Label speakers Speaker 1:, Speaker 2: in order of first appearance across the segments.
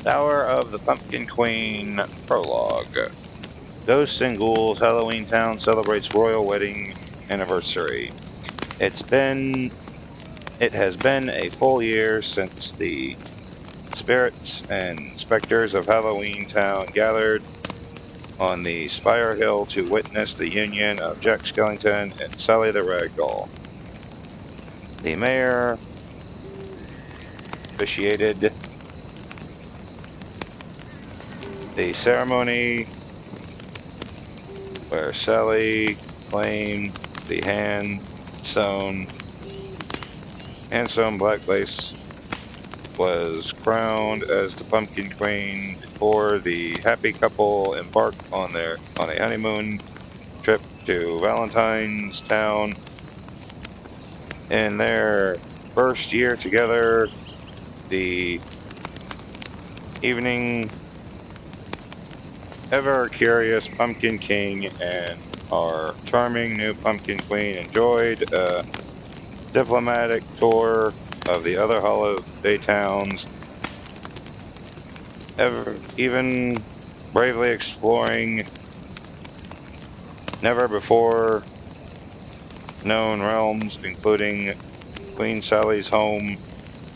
Speaker 1: Tower of the Pumpkin Queen Prologue. Ghosts and Ghouls, Halloween Town celebrates royal wedding anniversary. It has been a full year since the spirits and specters of Halloween Town gathered on the Spire Hill to witness the union of Jack Skellington and Sally the Ragdoll. The mayor officiated the ceremony where Sally claimed the hand-sewn black lace was crowned as the Pumpkin Queen before the happy couple embarked on a honeymoon trip to Valentine's Town. In their first year together, the evening ever-curious Pumpkin King and our charming new Pumpkin Queen enjoyed a diplomatic tour of the other holiday towns, even bravely exploring never-before known realms, including Queen Sally's home,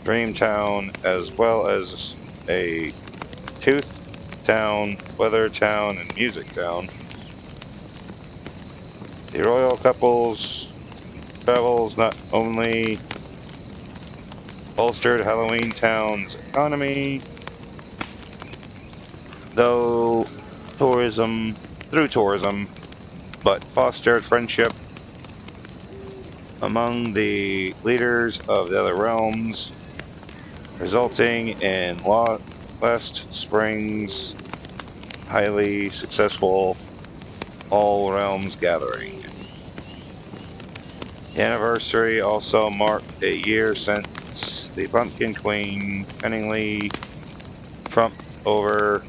Speaker 1: Dream Town, as well as a Tooth Town, Weather Town, and Music Town. The royal couple's travels not only bolstered Halloween Town's economy, through tourism, but fostered friendship among the leaders of the other realms, resulting in last spring's highly successful All Realms gathering. The anniversary also marked a year since the Pumpkin Queen cunningly trumped over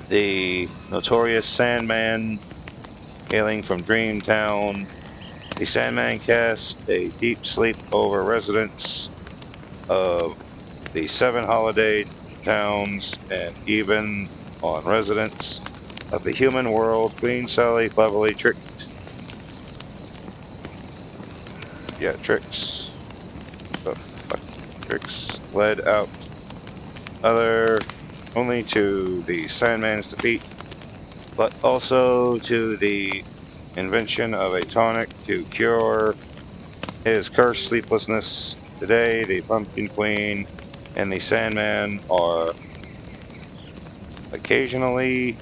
Speaker 1: the notorious Sandman hailing from Dreamtown. The Sandman cast a deep sleep over residents of the 7 holiday towns and even on residents of the human world. Queen Sally cleverly tricks led out only to the Sandman's defeat, but also to the invention of a tonic to cure his cursed sleeplessness. Today, the Pumpkin Queen and the Sandman are occasionally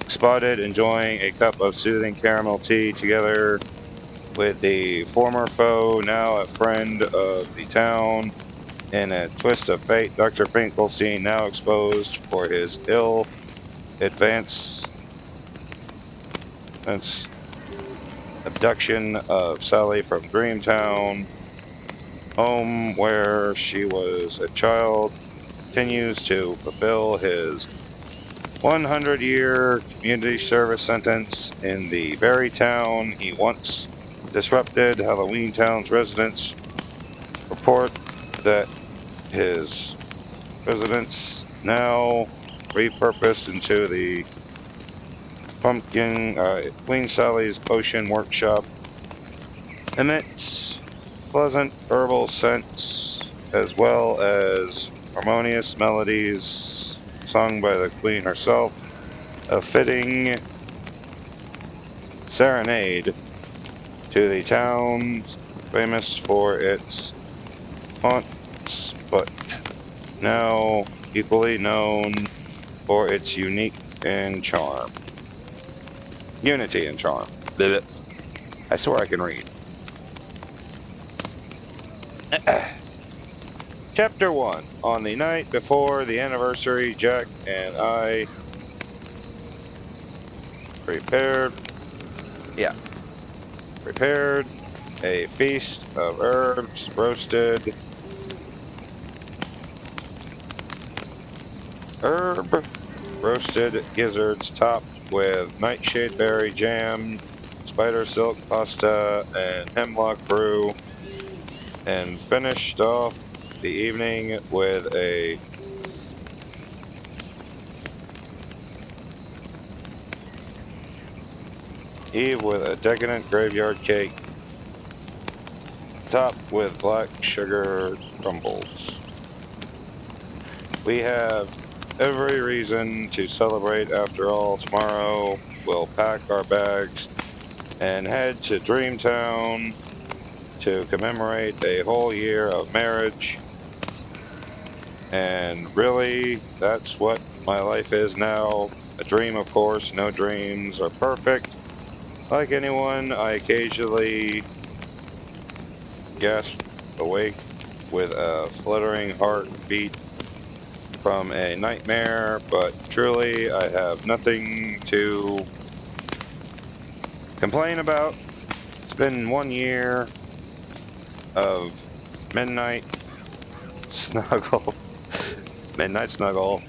Speaker 1: spotted enjoying a cup of soothing caramel tea together with the former foe, now a friend of the town. In a twist of fate, Dr. Finkelstein, now exposed for his ill-advised abduction of Sally from Dreamtown, home where she was a child, continues to fulfill his 100-year community service sentence in the very town he once disrupted. Halloween Town's residents report that his residence, now repurposed into the Queen Sally's Potion Workshop, emits pleasant herbal scents as well as harmonious melodies sung by the Queen herself, a fitting serenade to the town famous for its haunts, but now equally known for its unity and charm. I swear I can read. Chapter 1. On the night before the anniversary, Jack and I prepared a feast of herbs, roasted gizzards topped with nightshade berry jam, spider silk pasta, and hemlock brew, and finished off the evening with a decadent graveyard cake, topped with black sugar crumbles. We have every reason to celebrate. After all, tomorrow we'll pack our bags and head to Dreamtown to commemorate a whole year of marriage. And really, that's what my life is now. A dream, of course. No dreams are perfect. Like anyone, I occasionally gasp awake with a fluttering heartbeat from a nightmare, but truly I have nothing to complain about. It's been 1 year of midnight snuggle, midnight snuggle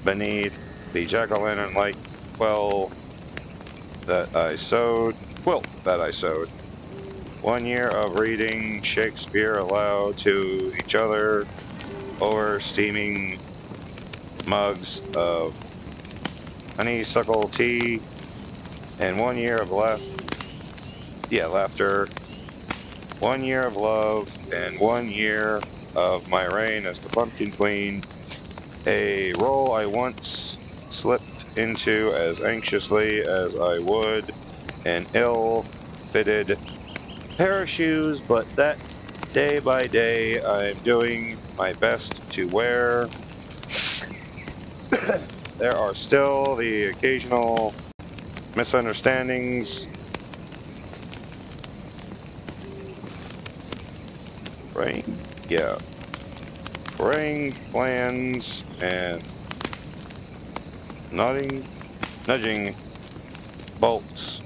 Speaker 1: beneath the jack-o'-lantern-like quilt that I sewed. 1 year of reading Shakespeare aloud to each other over steaming mugs of honeysuckle tea, and 1 year of laughter, 1 year of love, and 1 year of my reign as the Pumpkin Queen, a role I once slipped into as anxiously as I would an ill-fitted pair of shoes, but that day by day I'm doing my best to wear. There are still the occasional misunderstandings, fraying plans, and nudging bolts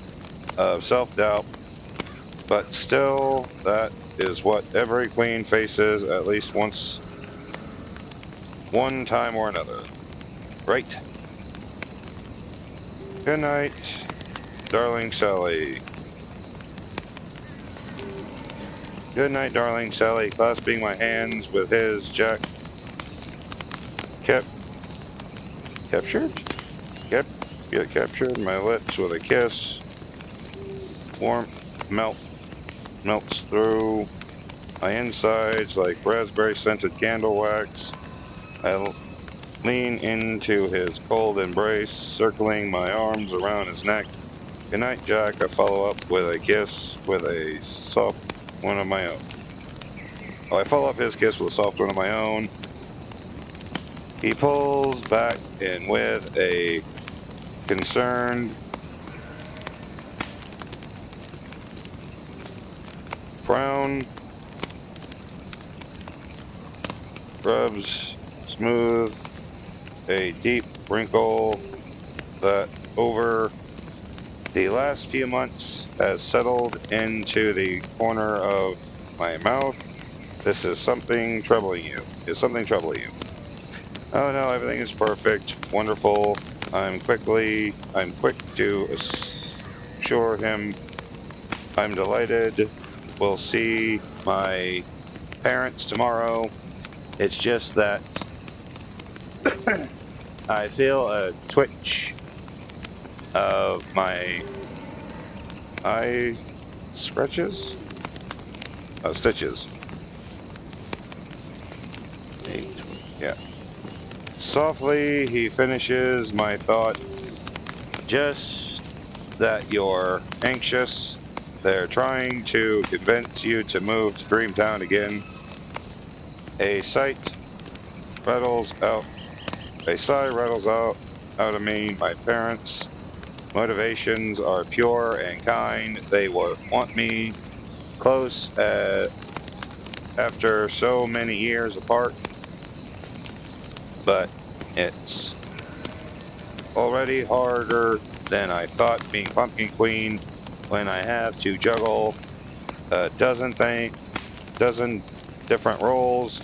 Speaker 1: of self-doubt, but still, that is what every queen faces at least once, one time or another. Right? Good night, darling Sally. Good night, darling Sally, clasping my hands with his. Jack captured my lips with a kiss. Warmth melts through my insides like raspberry-scented candle wax. I lean into his cold embrace, circling my arms around his neck. Good night, Jack. I follow up with a kiss with a soft one of my own. I follow up his kiss with a soft one of my own. He pulls back, and with a concerned frown, rubs smooth a deep wrinkle that over the last few months has settled into the corner of my mouth. This is something troubling you. Is something troubling you? Oh no, everything is perfect, wonderful. I'm quick to assure him I'm delighted. We'll see my parents tomorrow. It's just that I feel a twitch of my eye stitches. Yeah. Softly, he finishes my thought. Just that you're anxious. They're trying to convince you to move to Dreamtown again. A sigh rattles out of me. My parents' motivations are pure and kind. They want me close after so many years apart. But it's already harder than I thought being Pumpkin Queen when I have to juggle a dozen different roles,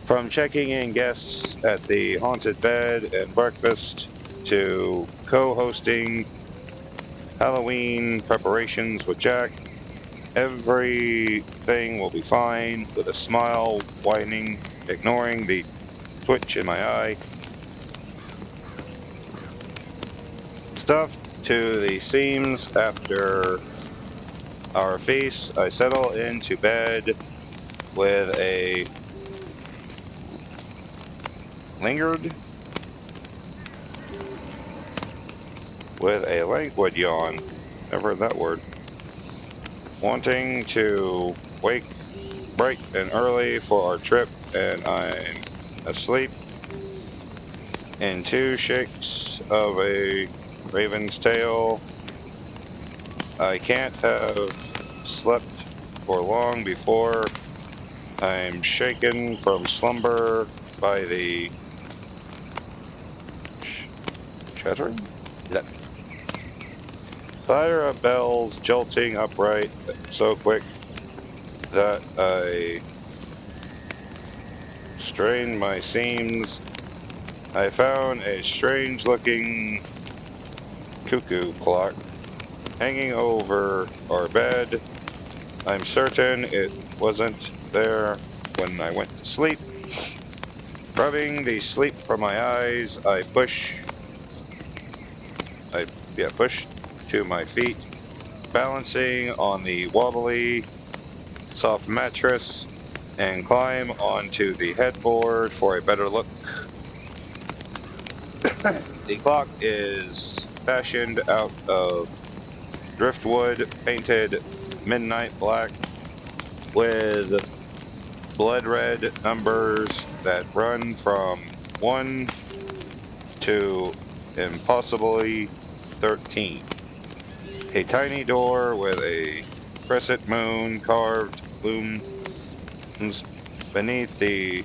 Speaker 1: from checking in guests at the haunted bed and breakfast to co-hosting Halloween preparations with Jack. Everything will be fine, with a smile widening, ignoring the twitch in my eye. Stuffed to the seams after our feast, I settle into bed with a languid yawn. Never heard that word. Wanting to wake bright and early for our trip, and I'm asleep in 2 shakes of a raven's tail. I can't have slept for long before I'm shaken from slumber by the chattering? Fire of bells jolting upright so quick that I strained my seams. I found a strange-looking cuckoo clock hanging over our bed. I'm certain it wasn't there when I went to sleep. Rubbing the sleep from my eyes, I push to my feet, balancing on the wobbly, soft mattress, and climb onto the headboard for a better look. The clock is fashioned out of driftwood, painted midnight black, with blood red numbers that run from 1 to impossibly 13. A tiny door with a crescent moon carved looms beneath the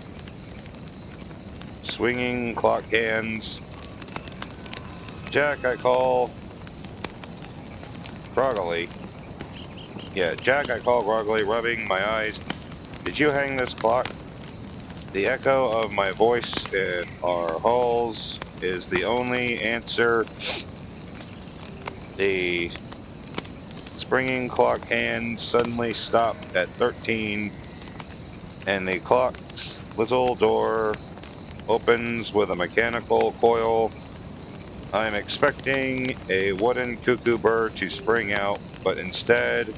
Speaker 1: swinging clock hands. Jack, I call groggily, rubbing my eyes. Did you hang this clock? The echo of my voice in our halls is the only answer. The springing clock hands suddenly stop at 13, and the clock's little door opens with a mechanical coil. I'm expecting a wooden cuckoo bird to spring out, but instead,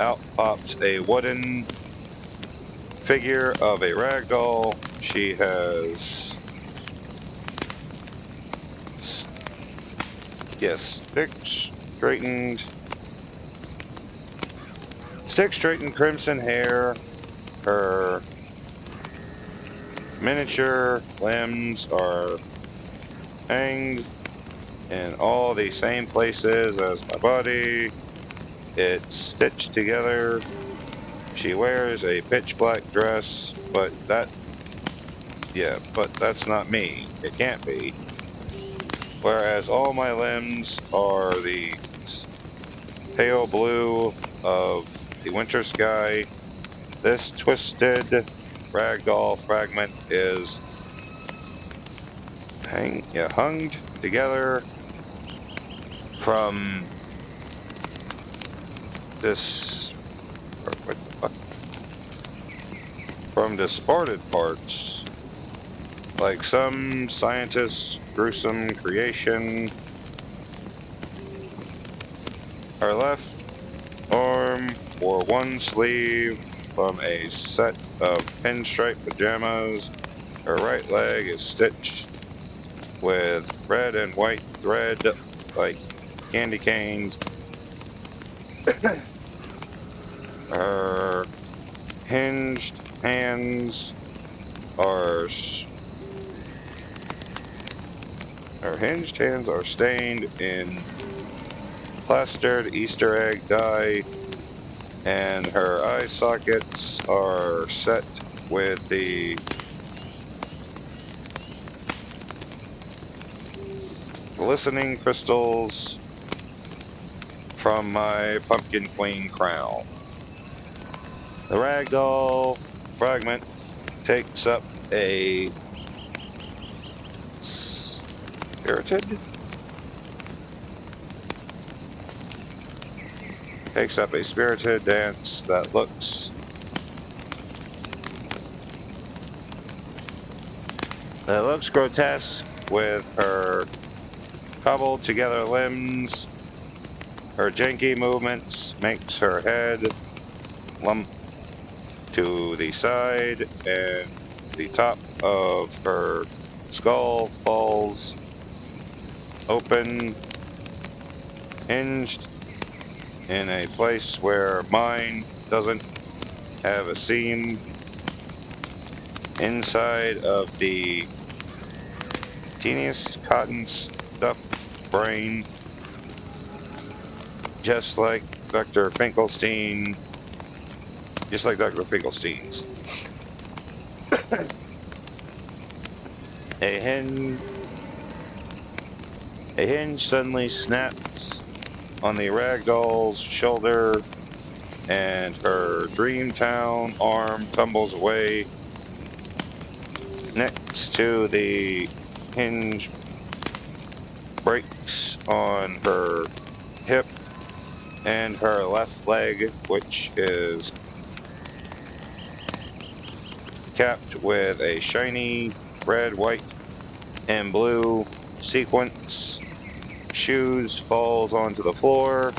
Speaker 1: out pops a wooden figure of a rag doll. She has stick straightened crimson hair. Her miniature limbs are hanged in all the same places as my body. It's stitched together. She wears a pitch black dress, but that's not me. It can't be. Whereas all my limbs are the pale blue of the winter sky, this twisted ragdoll fragment is hung together from disparted parts, like some scientist's gruesome creation. Her left arm wore one sleeve from a set of pinstripe pajamas. Her right leg is stitched with red and white thread like candy canes. Her hinged hands are stained in plastered Easter egg dye, and her eye sockets are set with the glistening crystals from my pumpkin queen crown. The ragdoll fragment takes up a spirited takes up a spirited dance that looks grotesque with her cobbled together limbs. Her janky movements makes her head lump to the side, and the top of her skull falls open, hinged in a place where mine doesn't have a seam. Inside of the teeniest cotton stuffed brain, just like Dr. Finkelstein's. A hinge suddenly snaps on the ragdoll's shoulder, and her Dreamtown arm tumbles away. Next to the hinge breaks on her hip, and her left leg, which is capped with a shiny red, white, and blue sequence shoes, falls onto the floor.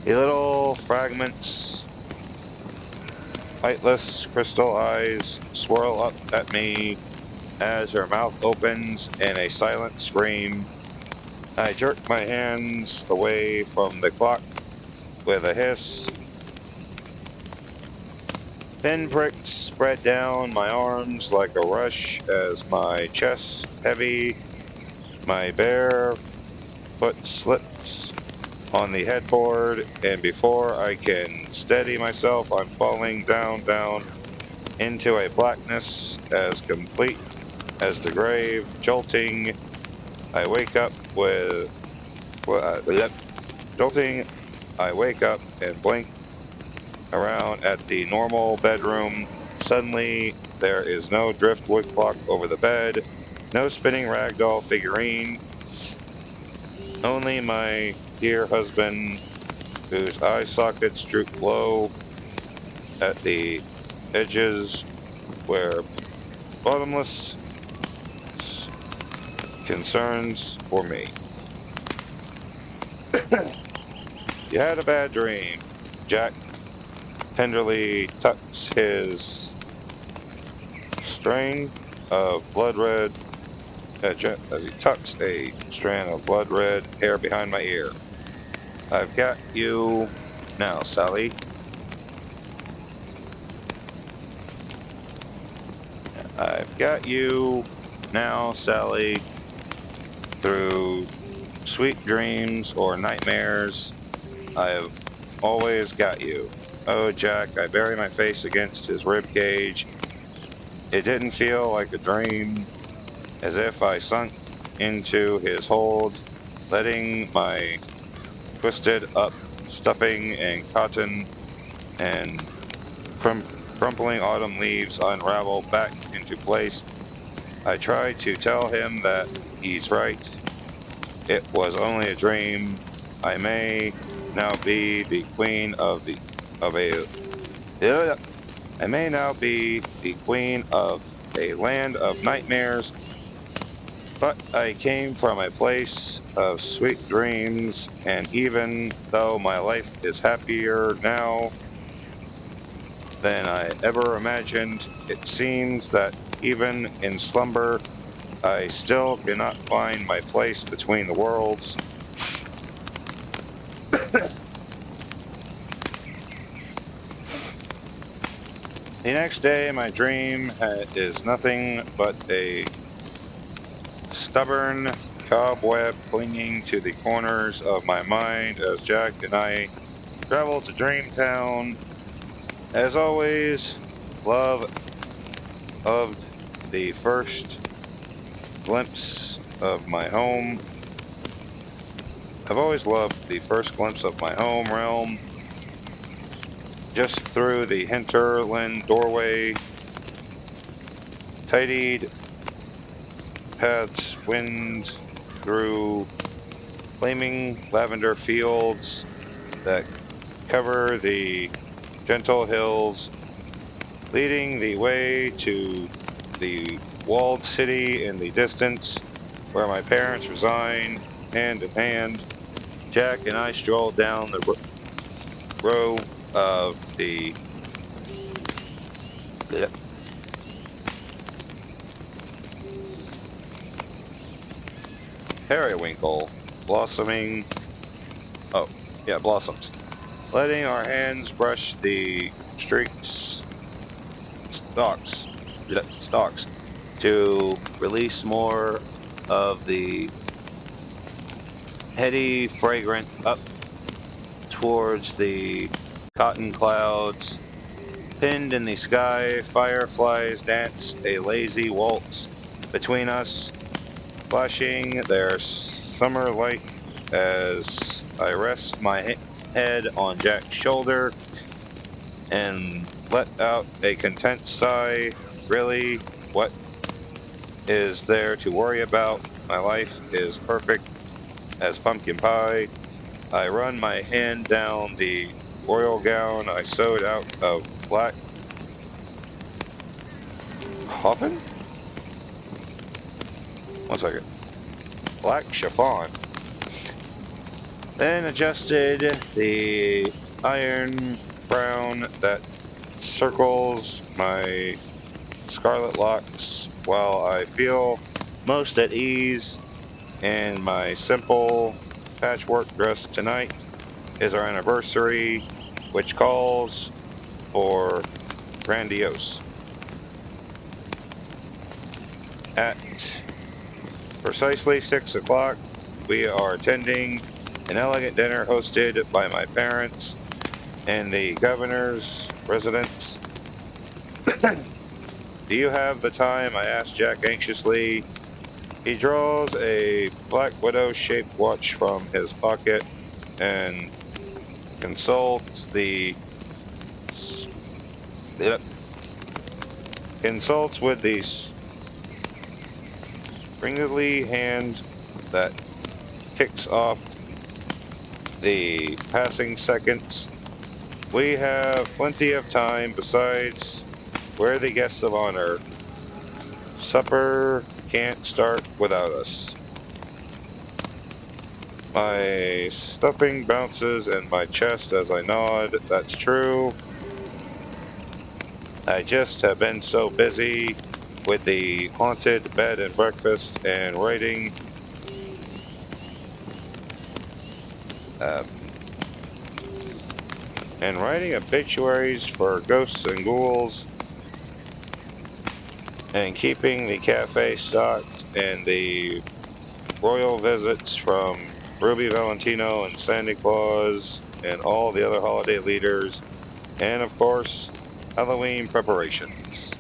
Speaker 1: The little fragments, lightless crystal eyes swirl up at me as her mouth opens in a silent scream. I jerk my hands away from the clock with a hiss. Pinpricks spread down my arms like a rush as my chest heavy. My bare foot slips on the headboard, and before I can steady myself, I'm falling down into a blackness as complete as the grave. Jolting, I wake up and blink around at the normal bedroom. Suddenly, there is no driftwood clock over the bed, no spinning ragdoll figurine, only my dear husband, whose eye sockets droop low at the edges where bottomless concerns for me. You had a bad dream. Jack tenderly tucks his strand of blood red as he tucks a strand of blood red hair behind my ear. I've got you now, Sally. I've got you now, Sally. Through sweet dreams or nightmares, I've always got you. Oh, Jack, I bury my face against his rib cage. It didn't feel like a dream, as if I sunk into his hold, letting my twisted up stuffing and cotton and crumpling autumn leaves unravel back into place. I tried to tell him that he's right. It was only a dream. I may now be the queen of a land of nightmares, but I came from a place of sweet dreams, and even though my life is happier now than I ever imagined, it seems that even in slumber, I still cannot find my place between the worlds. The next day, my dream is nothing but a stubborn cobweb clinging to the corners of my mind as Jack and I travel to Dreamtown. As always, loved the first glimpse of my home. I've always loved the first glimpse of my home realm. Just through the hinterland doorway, tidied paths wind through flaming lavender fields that cover the gentle hills, leading the way to the walled city in the distance where my parents reside. Hand in hand, Jack and I strolled down the row of the periwinkle blossoming. Oh, yeah, blossoms. Letting our hands brush the stalks, to release more of the heady fragrance up towards the cotton clouds. Pinned in the sky, fireflies dance a lazy waltz between us, flashing their summer light as I rest my head on Jack's shoulder and let out a content sigh. Really, what is there to worry about? My life is perfect as pumpkin pie. I run my hand down the royal gown I sewed out of black coffin? One second. Black chiffon. Then adjusted the iron crown that circles my scarlet locks while I feel most at ease in my simple patchwork dress. Tonight is our anniversary, which calls for grandiose. At precisely 6 o'clock, we are attending an elegant dinner hosted by my parents and the governor's residence. Do you have the time? I asked Jack anxiously. He draws a black widow-shaped watch from his pocket and consults with the springly hand that ticks off the passing seconds. We have plenty of time. Besides, we're the guests of honor. Supper can't start without us. My stuffing bounces in my chest as I nod. That's true. I just have been so busy with the haunted bed and breakfast and writing obituaries for ghosts and ghouls and keeping the cafe stocked and the royal visits from Ruby Valentino and Santa Claus and all the other holiday leaders, and of course Halloween preparations.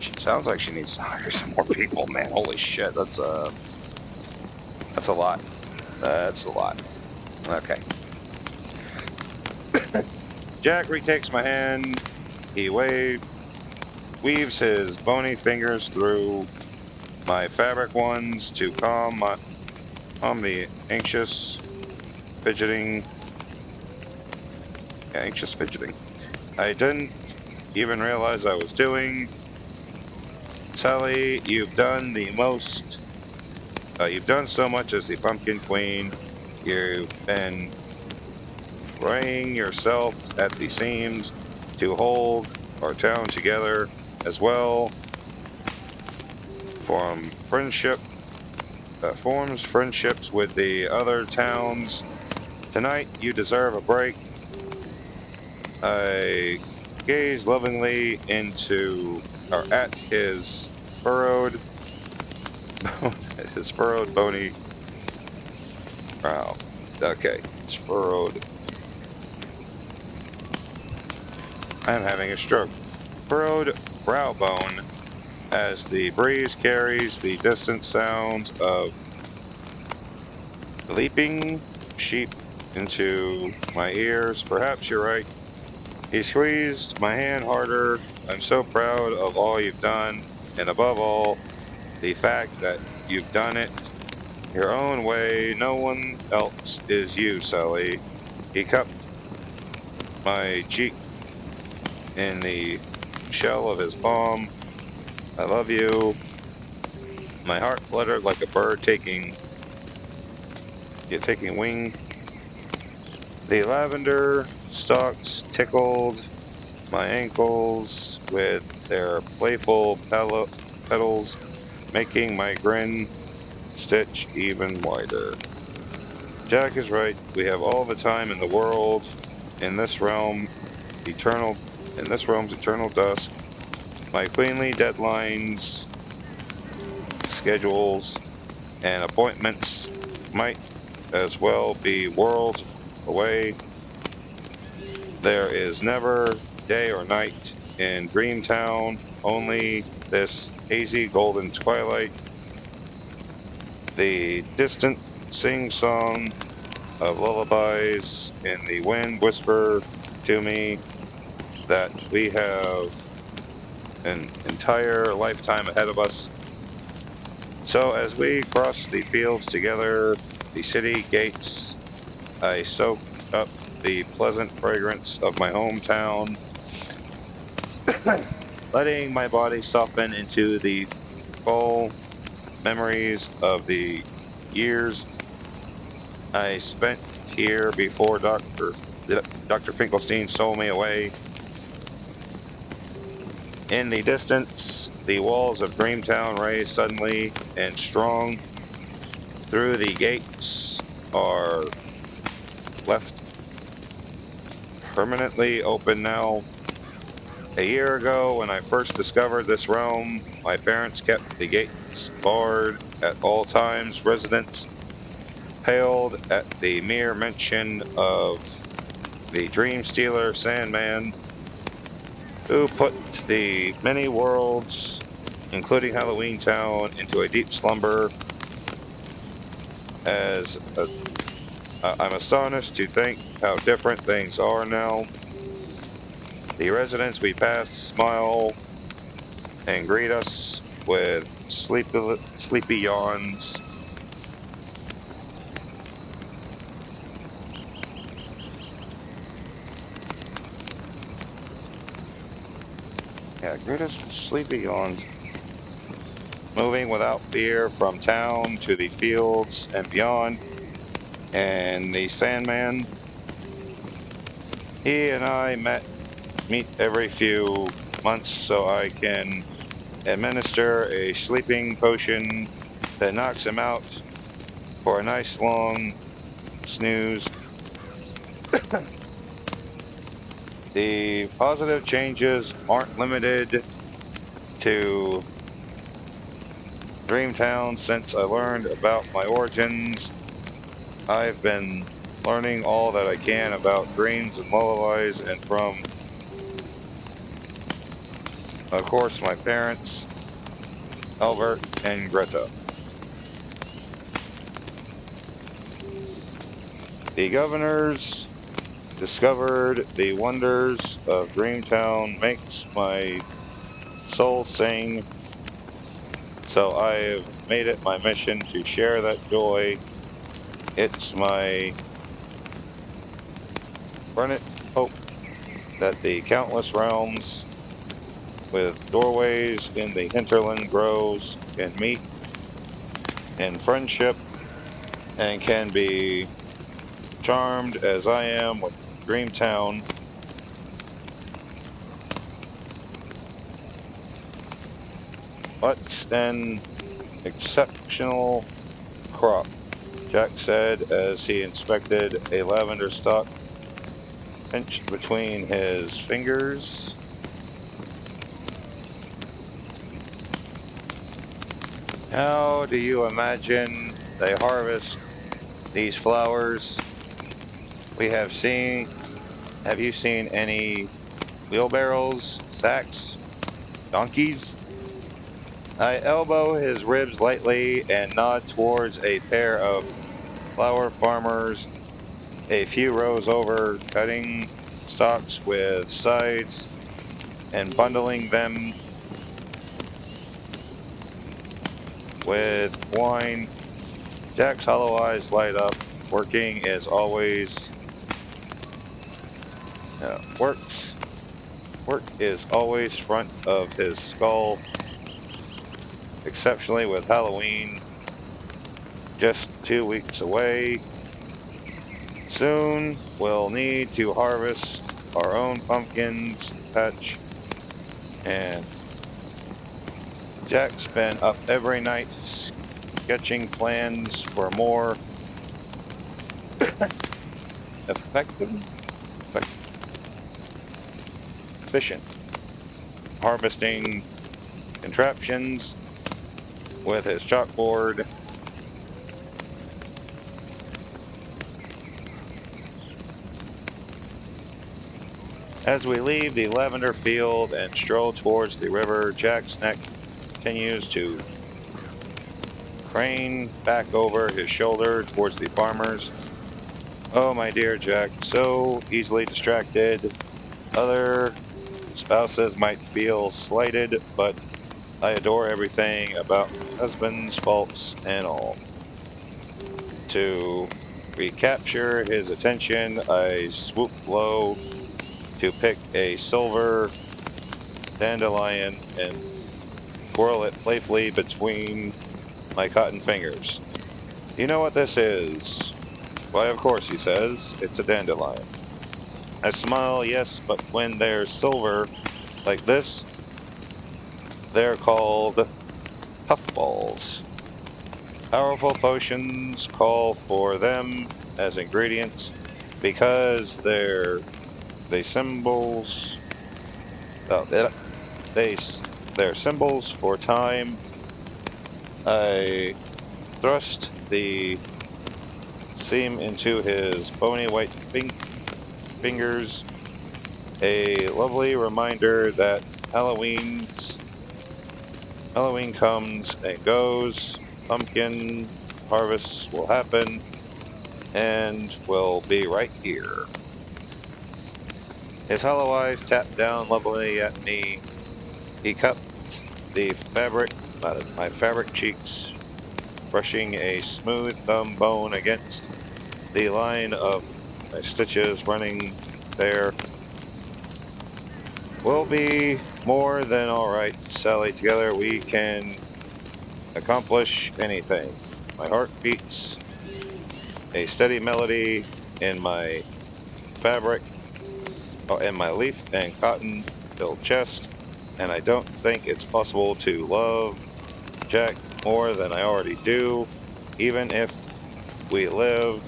Speaker 1: She sounds like she needs to hire some more people, man. Holy shit, that's a lot. That's a lot. Okay. Jack retakes my hand. He weaves his bony fingers through my fabric ones to calm the anxious fidgeting. I didn't even realize I was doing. Sally, you've done the most. You've done so much as the Pumpkin Queen. You've been fraying yourself at the seams to hold our town together as well. Forms friendships with the other towns. Tonight you deserve a break. I gaze lovingly at his furrowed bony brow. Okay, it's furrowed. I'm having a stroke. Furrowed brow bone as the breeze carries the distant sound of leaping sheep into my ears. Perhaps you're right. He squeezed my hand harder. I'm so proud of all you've done, and above all, the fact that you've done it your own way. No one else is you, Sally. He cupped my cheek in the shell of his palm. I love you. My heart fluttered like a bird taking wing. The lavender stalks tickled my ankles with their playful petals, making my grin stitch even wider. Jack is right. We have all the time in the world in this eternal realm's eternal dusk. My queenly deadlines, schedules, and appointments might as well be worlds away. There is never day or night in Dreamtown, only this hazy golden twilight, the distant sing-song of lullabies in the wind whisper to me that we have an entire lifetime ahead of us. So as we cross the fields together, the city gates, I soak up the pleasant fragrance of my hometown, letting my body soften into the full memories of the years I spent here before Dr. Finkelstein stole me away. In the distance, the walls of Dreamtown rise suddenly and strong. Through the gates are left permanently open now. A year ago, when I first discovered this realm, my parents kept the gates barred at all times. Residents paled at the mere mention of the Dream Stealer Sandman, who put the many worlds, including Halloween Town, into a deep slumber. I'm astonished to think how different things are now. The residents we pass smile and greet us with sleepy yawns. Yeah, greet us with sleepy yawns. Moving without fear from town to the fields and beyond. And the Sandman, he and I meet every few months so I can administer a sleeping potion that knocks him out for a nice long snooze. The positive changes aren't limited to Dreamtown since I learned about my origins. I've been learning all that I can about dreams and lullabies, and from, of course, my parents, Albert and Greta. The governors discovered the wonders of Dreamtown makes my soul sing, so I've made it my mission to share that joy. It's my fervent hope that the countless realms with doorways in the hinterland groves can meet in friendship and can be charmed as I am with Dreamtown. What's an exceptional crop, Jack said as he inspected a lavender stalk pinched between his fingers. How do you imagine they harvest these flowers? Have you seen any wheelbarrows, sacks, donkeys? I elbow his ribs lightly and nod towards a pair of flower farmers a few rows over, cutting stalks with scythes and bundling them with twine. Jack's hollow eyes light up. Work is always front of his skull, exceptionally with Halloween just 2 weeks away. Soon we'll need to harvest our own pumpkins patch, and Jack's been up every night sketching plans for more efficient harvesting contraptions with his chalkboard. As we leave the lavender field and stroll towards the river, Jack's neck continues to crane back over his shoulder towards the farmers. Oh, my dear Jack, so easily distracted. Other spouses might feel slighted, but I adore everything about my husband's faults and all. To recapture his attention, I swoop low to pick a silver dandelion and twirl it playfully between my cotton fingers. You know what this is? Why, of course, he says. It's a dandelion. I smile, yes, but when they're silver like this, they're called puffballs. Powerful potions call for them as ingredients because they're symbols for time. I thrust the seam into his bony white fingers, a lovely reminder that Halloween comes and goes, pumpkin harvests will happen, and we'll be right here. His hollow eyes tapped down lovingly at me. He cupped the fabric, my fabric cheeks, brushing a smooth thumb bone against the line of my stitches running there. We'll be more than alright, Sally. Together we can accomplish anything. My heart beats a steady melody in my fabric, in my leaf and cotton filled chest, and I don't think it's possible to love Jack more than I already do, even if we lived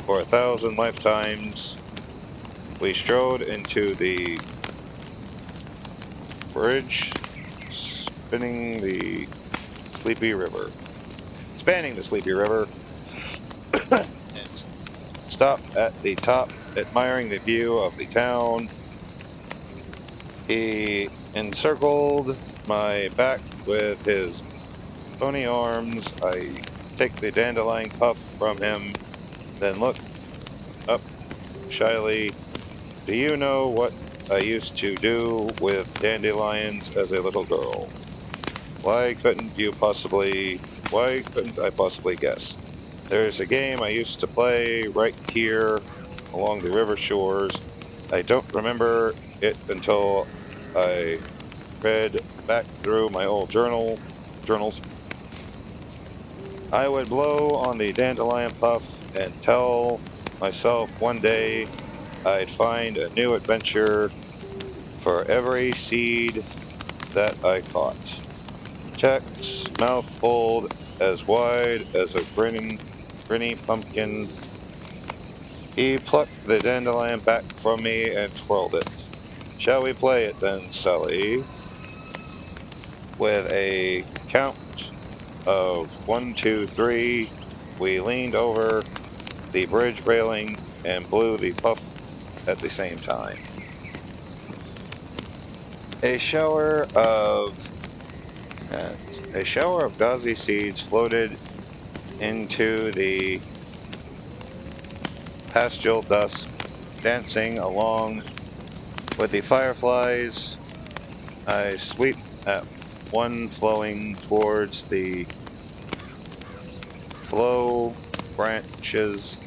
Speaker 1: for 1,000 lifetimes. We strode into the bridge, spanning the sleepy river, and stopped at the top, admiring the view of the town. He encircled my back with his bony arms. I take the dandelion puff from him, then look up shyly. Do you know what I used to do with dandelions as a little girl? Why couldn't I possibly guess? There's a game I used to play right here along the river shores. I don't remember it until I read back through my old journals. I would blow on the dandelion puff and tell myself one day I'd find a new adventure for every seed that I caught. Jack's mouth pulled as wide as a grinny pumpkin. He plucked the dandelion back from me and twirled it. Shall we play it then, Sally? With a count of 1, 2, 3, we leaned over the bridge railing and blew the puff at the same time. A shower of gauzy seeds floated into the pastoral dusk, dancing along with the fireflies. I sweep at one flowing towards the below branches.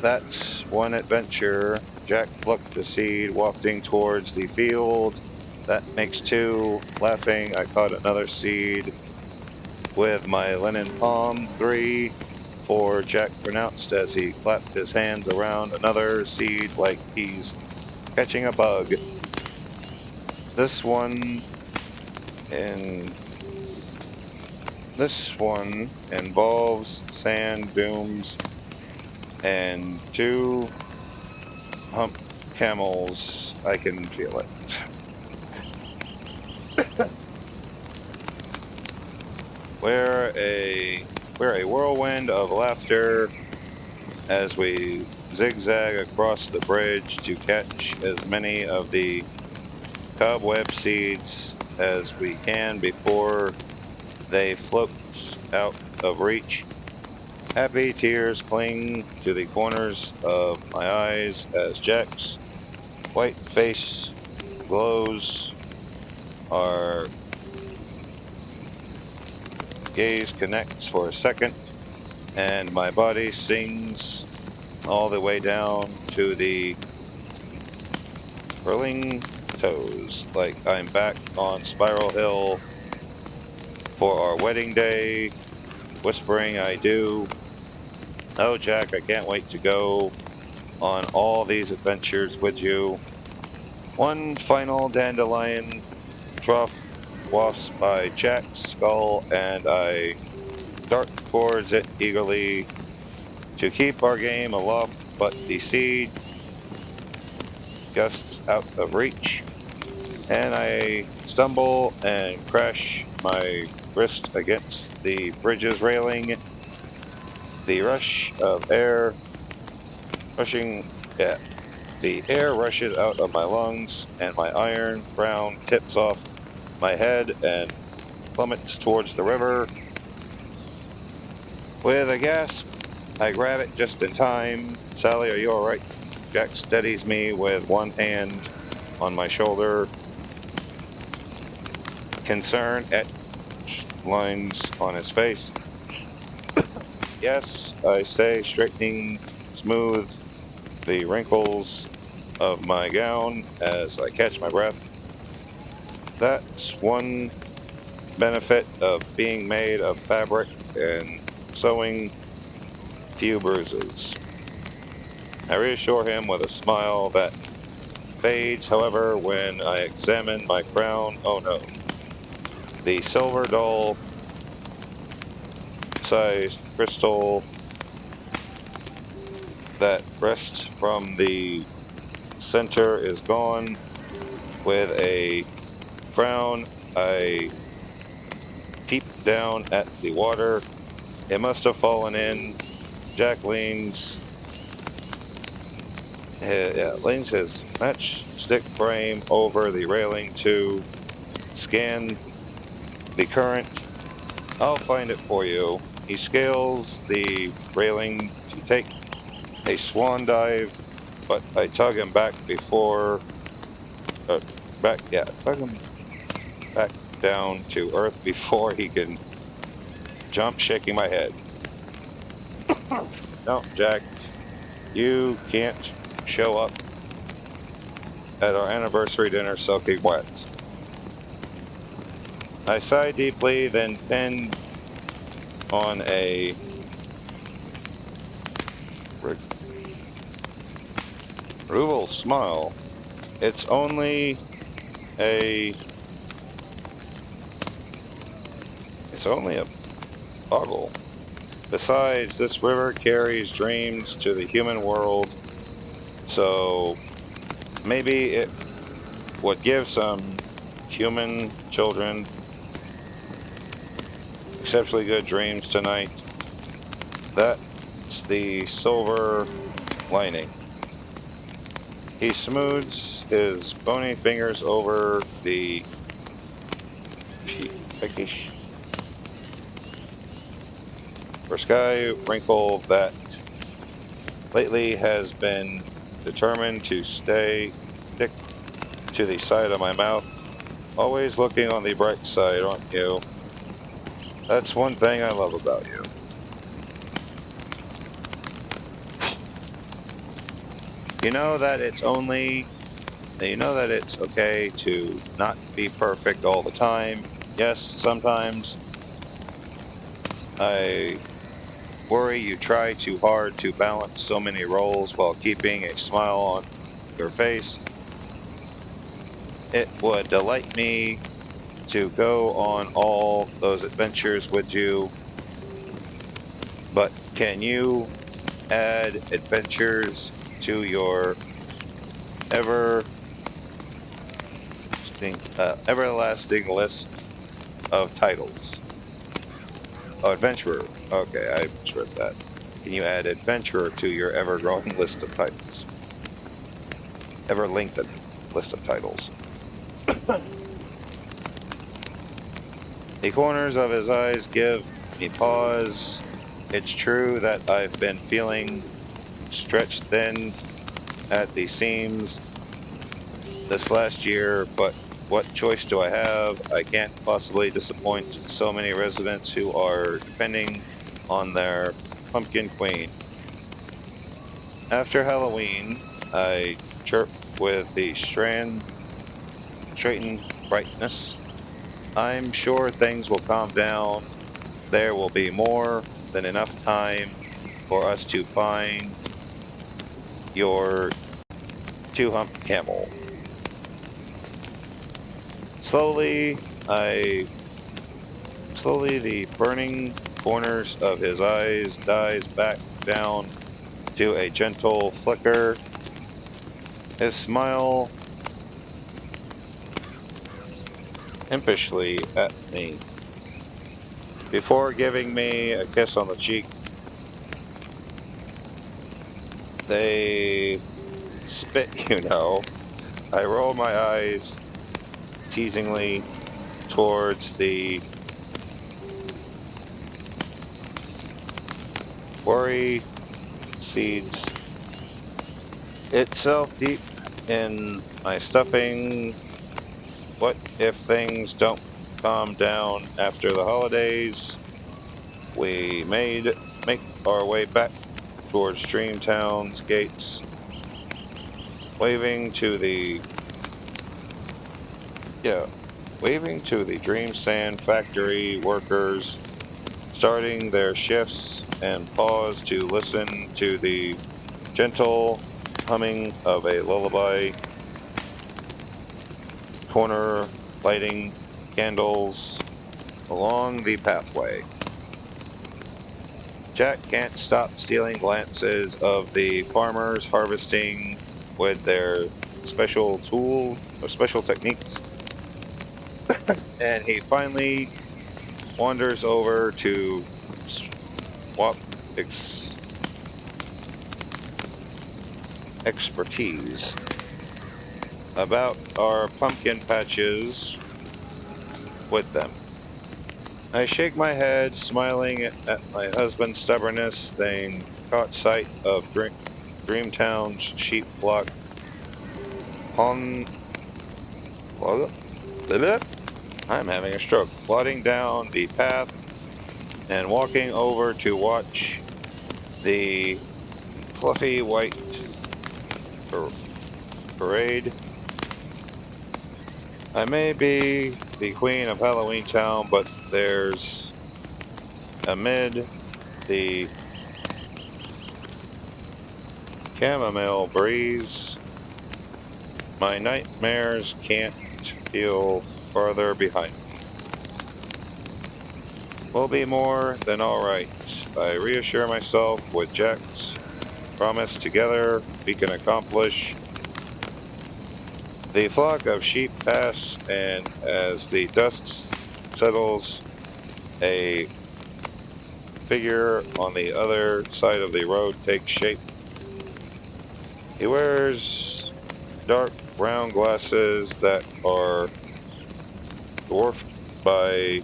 Speaker 1: That's one adventure. Jack plucked the seed, wafting towards the field. That makes 2. Laughing, I caught another seed with my linen palm. 3. 4. Jack pronounced as he clapped his hands around another seed like he's catching a bug. This one involves sand dunes and 2 hump camels. I can feel it. We're a whirlwind of laughter as we zigzag across the bridge to catch as many of the cobweb seeds as we can before they float out of reach. Happy tears cling to the corners of my eyes as Jack's white face glows. Our gaze connects for a second, and my body sings all the way down to the curling toes, like I'm back on Spiral Hill for our wedding day, whispering I do. Oh, Jack, I can't wait to go on all these adventures with you. One final dandelion trough wafts by Jack's skull, and I dart towards it eagerly to keep our game aloft, but the seed gusts out of reach, and I stumble and crash my wrist against the bridge's railing. The rush of air the air rushes out of my lungs, and my iron crown tips off my head and plummets towards the river. With a gasp, I grab it just in time. Sally, are you all right? Jack steadies me with one hand on my shoulder. Concern etched lines on his face. Yes, I say, straightening smooth the wrinkles of my gown as I catch my breath. That's one benefit of being made of fabric and sewing few bruises. I reassure him with a smile that fades, however, when I examine my crown. Oh no. The silver doll-sized crystal that rests from the center is gone. With a frown, I peep down at the water. It must have fallen in. Jack leans his matchstick frame over the railing to scan the current. I'll find it for you. He scales the railing to take a swan dive, but I tug him back tug him back down to earth before he can jump, shaking my head. No, Jack, you can't show up at our anniversary dinner soaking wet. I sigh deeply, then pinned on a rueful smile. It's only a boggle. Besides, this river carries dreams to the human world, so maybe it would give some human children exceptionally good dreams tonight. That's the silver lining. He smooths his bony fingers over the peckish or sky wrinkle that lately has been determined to stick to the side of my mouth. Always looking on the bright side, aren't you? That's one thing I love about you. You know that it's okay to not be perfect all the time. Yes, sometimes. I worry you try too hard to balance so many roles while keeping a smile on your face. It would delight me to go on all those adventures with you, but can you add adventures to your everlasting list of titles? Oh, adventurer. Okay, I misread that. Can you add adventurer to your ever-growing list of titles? Ever-lengthened list of titles. The corners of his eyes give me pause. It's true that I've been feeling stretched thin at the seams this last year, but what choice do I have? I can't possibly disappoint so many residents who are depending on their pumpkin queen. After Halloween, I chirp with the straightened brightness. I'm sure things will calm down. There will be more than enough time for us to find your two-humped camel. Slowly, the burning corners of his eyes dies back down to a gentle flicker. His smile impishly at me. Before giving me a kiss on the cheek, they spit, you know. I roll my eyes teasingly towards the worry seeds itself deep in my stuffing. What if things don't calm down after the holidays? We make our way back towards Dreamtown's gates, waving to the Dream Sand Factory workers starting their shifts, and pause to listen to the gentle humming of a lullaby. Corner lighting candles along the pathway. Jack can't stop stealing glances of the farmers harvesting with their special techniques, and he finally wanders over to swap expertise about our pumpkin patches with them. I shake my head, smiling at my husband's stubbornness, then caught sight of Dreamtown's sheep flock on. I'm having a stroke. Plodding down the path and walking over to watch the fluffy white parade. I may be the queen of Halloween Town, but there's amid the chamomile breeze, my nightmares can't feel farther behind me. We'll be more than all right. I reassure myself with Jack's promise together we can accomplish. The flock of sheep pass, and as the dust settles, a figure on the other side of the road takes shape. He wears dark brown glasses that are dwarfed by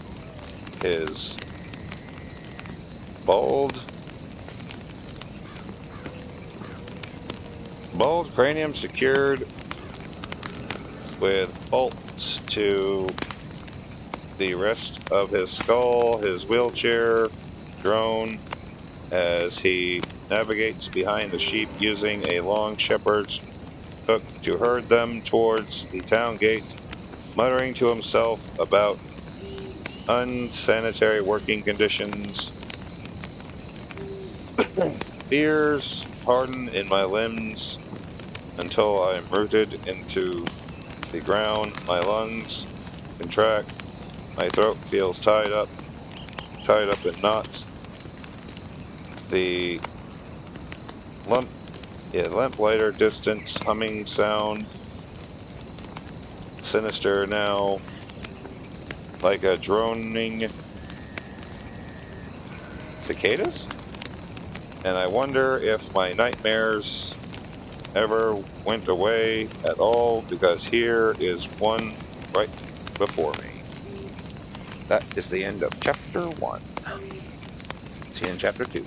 Speaker 1: his bald cranium secured with bolts to the rest of his skull. His wheelchair drone as he navigates behind the sheep using a long shepherd's hook to herd them towards the town gate, muttering to himself about unsanitary working conditions. Fears harden in my limbs until I am rooted into the ground. My lungs contract. My throat feels tied up in knots. The lamplighter distance humming sound, sinister now, like a droning cicadas. And I wonder if my nightmares ever went away at all, because here is one right before me. That is the end of chapter 1. See you in chapter 2.